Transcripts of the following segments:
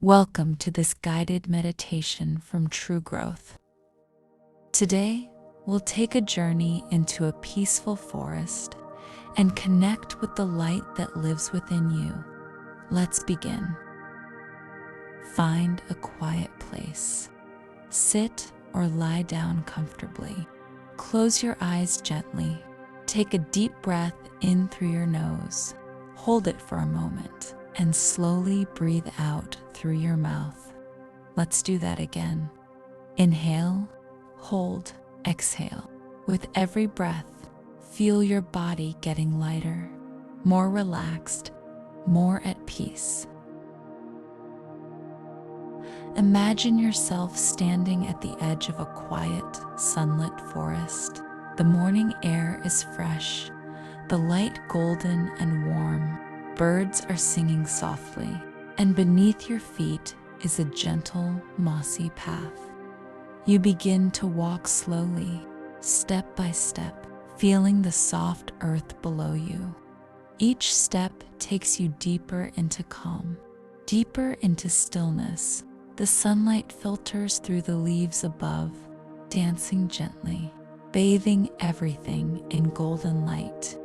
Welcome to this guided meditation from True Growth. Today, we'll take a journey into a peaceful forest and connect with the light that lives within you. Let's begin. Find a quiet place. Sit or lie down comfortably. Close your eyes gently. Take a deep breath in through your nose. Hold it for a moment and slowly breathe out through your mouth. Let's do that again. Inhale, hold, exhale. With every breath, feel your body getting lighter, more relaxed, more at peace. Imagine yourself standing at the edge of a quiet, sunlit forest. The morning air is fresh, the light golden and warm. Birds are singing softly, and beneath your feet is a gentle, mossy path. You begin to walk slowly, step by step, feeling the soft earth below you. Each step takes you deeper into calm, deeper into stillness. The sunlight filters through the leaves above, dancing gently, bathing everything in golden light.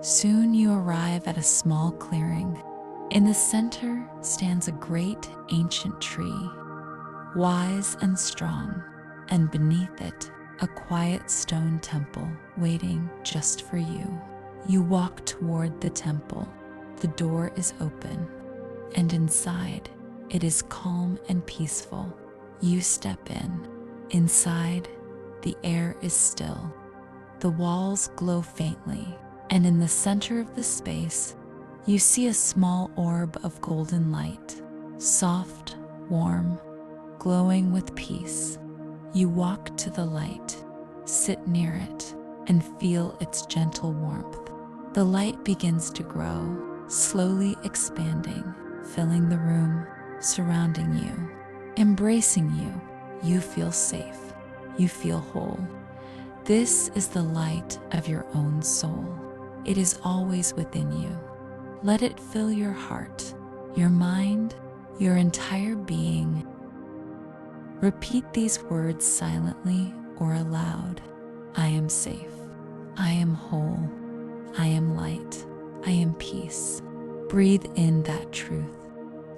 Soon you arrive at a small clearing. In the center stands a great ancient tree, wise and strong, and beneath it, a quiet stone temple waiting just for you. You walk toward the temple. The door is open, and inside, it is calm and peaceful. You step in. Inside, the air is still. The walls glow faintly, and in the center of the space, you see a small orb of golden light, soft, warm, glowing with peace. You walk to the light, sit near it, and feel its gentle warmth. The light begins to grow, slowly expanding, filling the room, surrounding you, embracing you. You feel safe. You feel whole. This is the light of your own soul. It is always within you. Let it fill your heart, your mind, your entire being. Repeat these words silently or aloud. I am safe. I am whole. I am light. I am peace. Breathe in that truth.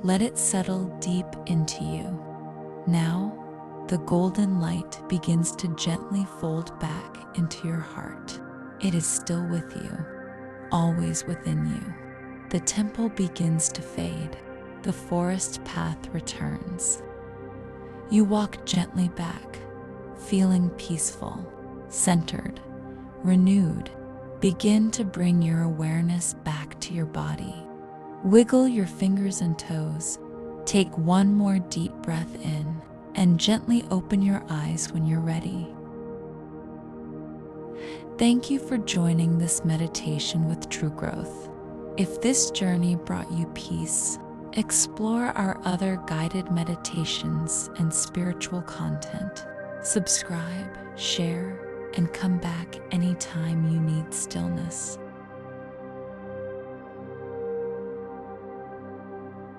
Let it settle deep into you. Now, the golden light begins to gently fold back into your heart. It is still with you, always within you. The temple begins to fade. The forest path returns. You walk gently back, feeling peaceful, centered, renewed. Begin to bring your awareness back to your body. Wiggle your fingers and toes. Take one more deep breath in and gently open your eyes when you're ready. Thank you for joining this meditation with True Growth. If this journey brought you peace, explore our other guided meditations and spiritual content. Subscribe, share, and come back anytime you need stillness.